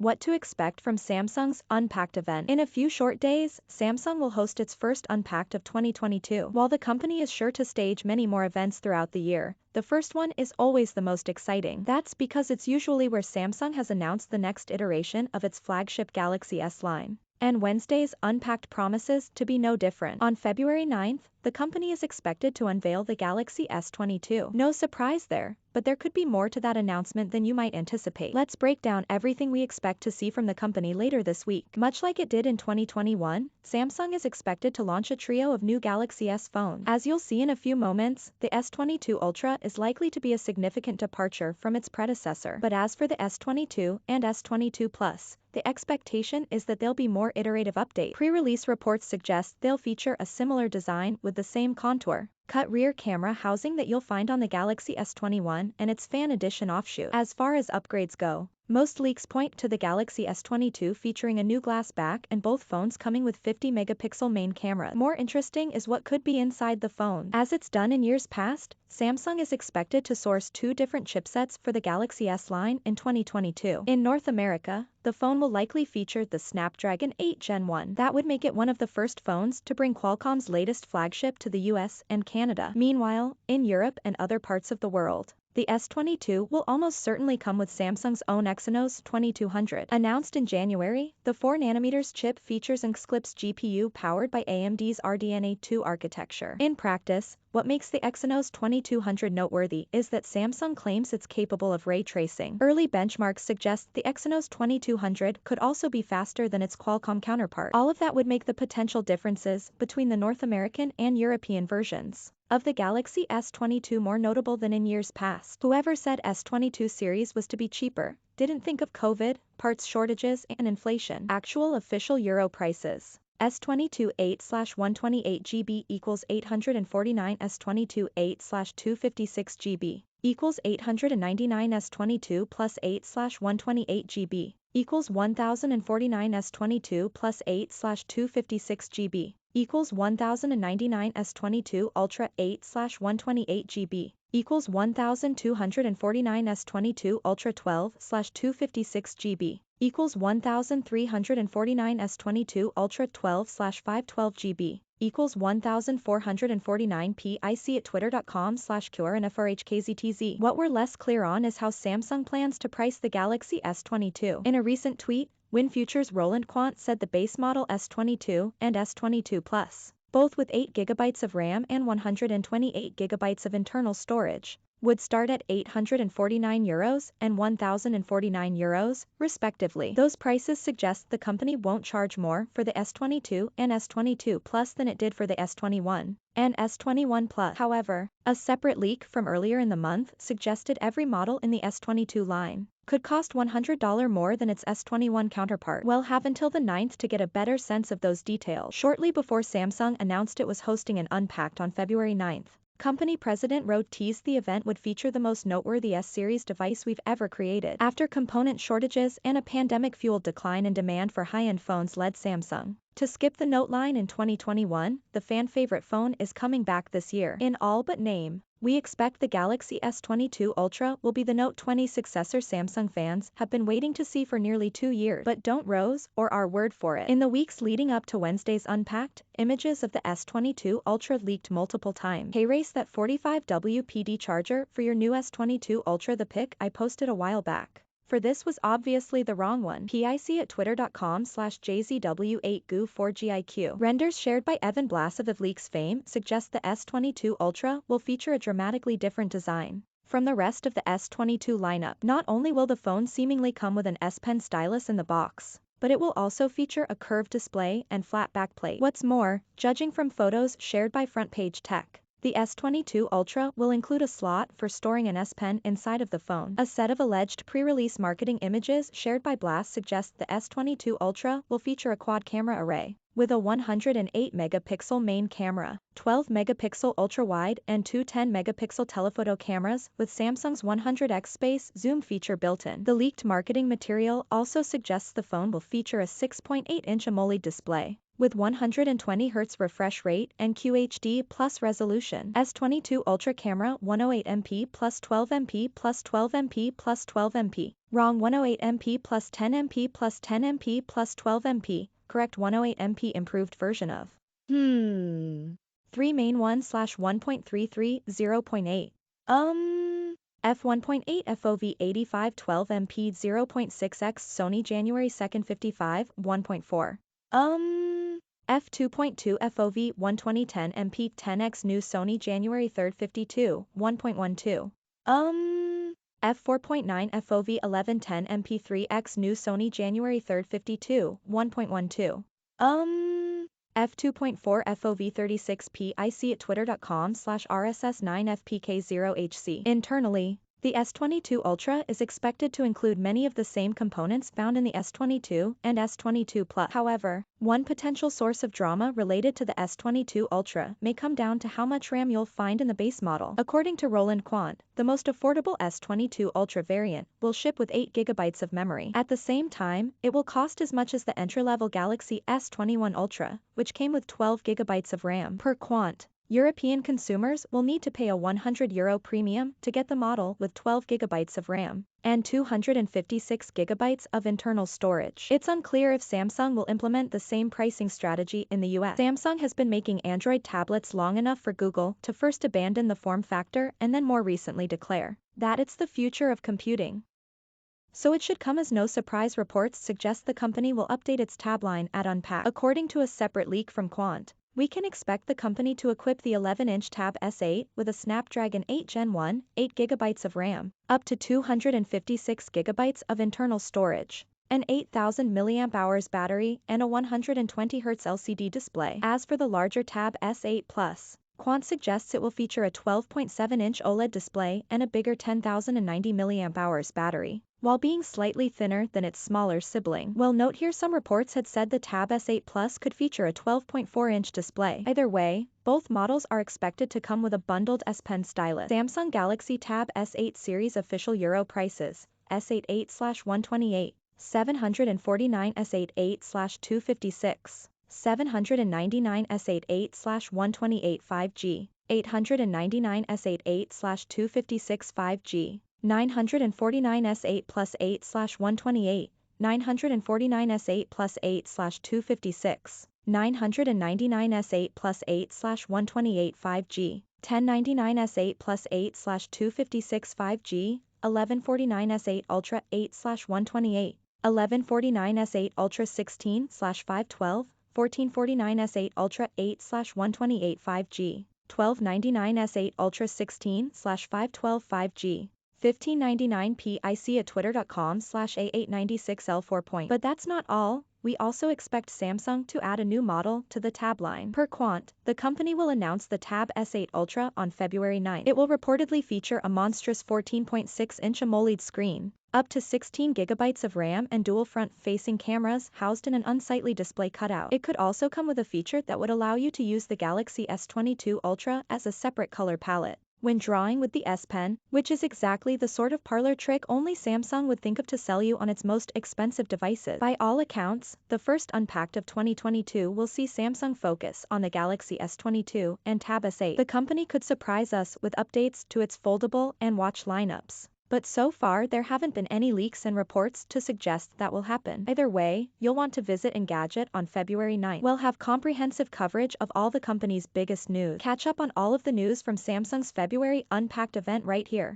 What to expect from Samsung's Unpacked event. In a few short days, Samsung will host its first Unpacked of 2022. While the company is sure to stage many more events throughout the year, the first one is always the most exciting. That's because it's usually where Samsung has announced the next iteration of its flagship Galaxy S line. And Wednesday's Unpacked promises to be no different. On February 9th, the company is expected to unveil the Galaxy S22. No surprise there, but there could be more to that announcement than you might anticipate. Let's break down everything we expect to see from the company later this week. Much like it did in 2021, Samsung is expected to launch a trio of new Galaxy S phones. As you'll see in a few moments, the S22 Ultra is likely to be a significant departure from its predecessor. But as for the S22 and S22 Plus, the expectation is that they'll be more iterative updates. Pre-release reports suggest they'll feature a similar design with the same contour cut rear camera housing that you'll find on the Galaxy S21 and its Fan Edition offshoot. As far as upgrades go, most leaks point to the Galaxy S22 featuring a new glass back and both phones coming with 50-megapixel main camera. More interesting is what could be inside the phone. As it's done in years past, Samsung is expected to source two different chipsets for the Galaxy S line in 2022. In North America, the phone will likely feature the Snapdragon 8 Gen 1. That would make it one of the first phones to bring Qualcomm's latest flagship to the US and Canada. Meanwhile, in Europe and other parts of the world, the S22 will almost certainly come with Samsung's own Exynos 2200. Announced in January, the 4nm chip features an Eclipse GPU powered by AMD's RDNA 2 architecture. In practice, what makes the Exynos 2200 noteworthy is that Samsung claims it's capable of ray tracing. Early benchmarks suggest the Exynos 2200 could also be faster than its Qualcomm counterpart. All of that would make the potential differences between the North American and European versions of the Galaxy S22 more notable than in years past. Whoever said S22 series was to be cheaper didn't think of COVID, parts shortages, and inflation. Actual official Euro prices. S22 8/128GB equals 849, S22 8/256GB equals 899, S22 plus 8/128GB equals 1049, S22 plus 8/256GB equals 1099, S22 Ultra 8/128GB equals 1249, S22 Ultra 12/256GB equals 1349, S22 Ultra 12/512GB equals 1449. PIC at twitter.com/QRNFRHKZTZ. What we're less clear on is how Samsung plans to price the Galaxy S22. In a recent tweet, WinFuture's Roland Quant said the base model S22 and S22 Plus, both with 8GB of RAM and 128GB of internal storage, would start at €849 and €1,049, respectively. Those prices suggest the company won't charge more for the S22 and S22 Plus than it did for the S21 and S21 Plus. However, a separate leak from earlier in the month suggested every model in the S22 line could cost $100 more than its S21 counterpart. We'll have until the 9th to get a better sense of those details. Shortly before Samsung announced it was hosting an Unpacked on February 9th, company president Rode teased the event would feature the most noteworthy S-series device we've ever created. After component shortages and a pandemic-fueled decline in demand for high-end phones led Samsung to skip the Note line in 2021, the fan-favorite phone is coming back this year. In all but name, we expect the Galaxy S22 Ultra will be the Note 20 successor Samsung fans have been waiting to see for nearly 2 years. But don't Rose or our word for it. In the weeks leading up to Wednesday's Unpacked, images of the S22 Ultra leaked multiple times. Hey, race that 45W PD charger for your new S22 Ultra. The pic I posted a while back for this was obviously the wrong one. PIC at twitter.com/JZW8Goo4GIQ. Renders shared by Evan Blasov of Leaks fame suggest the S22 Ultra will feature a dramatically different design from the rest of the S22 lineup. Not only will the phone seemingly come with an S Pen stylus in the box, but it will also feature a curved display and flat backplate. What's more, judging from photos shared by Front Page Tech, the S22 Ultra will include a slot for storing an S Pen inside of the phone. A set of alleged pre-release marketing images shared by Blast suggest the S22 Ultra will feature a quad camera array with a 108-megapixel main camera, 12-megapixel ultra-wide and two 10-megapixel telephoto cameras with Samsung's 100x space zoom feature built in. The leaked marketing material also suggests the phone will feature a 6.8-inch AMOLED display with 120Hz refresh rate and QHD plus resolution. S22 Ultra camera 108MP plus 12MP plus 12MP plus 12MP. Wrong 108MP plus 10MP plus 10MP plus 12MP. Correct 108MP improved version of 3 main 1/1.33 0.8. F1.8 FOV 8512MP 0.6x Sony January 2nd 55 1.4. F2.2 FOV 12010 MP 10x new Sony January 3rd 52 1.12. F4.9 FOV 1110 MP3x new Sony January 3rd 52 1.12. F2.4 FOV 36p I see at twitter.com/RSS9FPK0HC. Internally, the S22 Ultra is expected to include many of the same components found in the S22 and S22 Plus. However, one potential source of drama related to the S22 Ultra may come down to how much RAM you'll find in the base model. According to Roland Quant, the most affordable S22 Ultra variant will ship with 8GB of memory. At the same time, it will cost as much as the entry-level Galaxy S21 Ultra, which came with 12GB of RAM. Per Quant, European consumers will need to pay a €100 premium to get the model with 12GB of RAM and 256GB of internal storage. It's unclear if Samsung will implement the same pricing strategy in the US. Samsung has been making Android tablets long enough for Google to first abandon the form factor and then more recently declare that it's the future of computing. So it should come as no surprise reports suggest the company will update its tab line at Unpacked. According to a separate leak from Quant, we can expect the company to equip the 11-inch Tab S8 with a Snapdragon 8 Gen 1, 8GB of RAM, up to 256GB of internal storage, an 8000 mAh battery, and a 120Hz LCD display. As for the larger Tab S8 Plus, Quant suggests it will feature a 12.7-inch OLED display and a bigger 10,090 mAh battery, while being slightly thinner than its smaller sibling. Well, note here some reports had said the Tab S8 Plus could feature a 12.4-inch display. Either way, both models are expected to come with a bundled S Pen stylus. Samsung Galaxy Tab S8 series official Euro prices, S8 8/128, 749 S8 8/256. 799 S8 8/128 5G, 899 S8 8/256 5G, 949 S8 plus 8/128, 949 S8 plus 8/256, 999 S8 plus 8/128 5G, 1099 S8 plus 8/256 5G, 1149 S8 Ultra 8/128, 1149 S8 Ultra 16/512, 1449 S8 Ultra 8/128 5G, 1299 S8 Ultra 16/512 5G, 1599 PIC at twitter.com/A896L4. But that's not all. We also expect Samsung to add a new model to the Tab line. Per Quant, the company will announce the Tab S8 Ultra on February 9. It will reportedly feature a monstrous 14.6-inch AMOLED screen, up to 16GB of RAM and dual front-facing cameras housed in an unsightly display cutout. It could also come with a feature that would allow you to use the Galaxy S22 Ultra as a separate color palette when drawing with the S Pen, which is exactly the sort of parlor trick only Samsung would think of to sell you on its most expensive devices. By all accounts, the first Unpacked of 2022 will see Samsung focus on the Galaxy S22 and Tab S8. The company could surprise us with updates to its foldable and watch lineups, but so far there haven't been any leaks and reports to suggest that will happen. Either way, you'll want to visit Engadget on February 9. We'll have comprehensive coverage of all the company's biggest news. Catch up on all of the news from Samsung's February Unpacked event right here.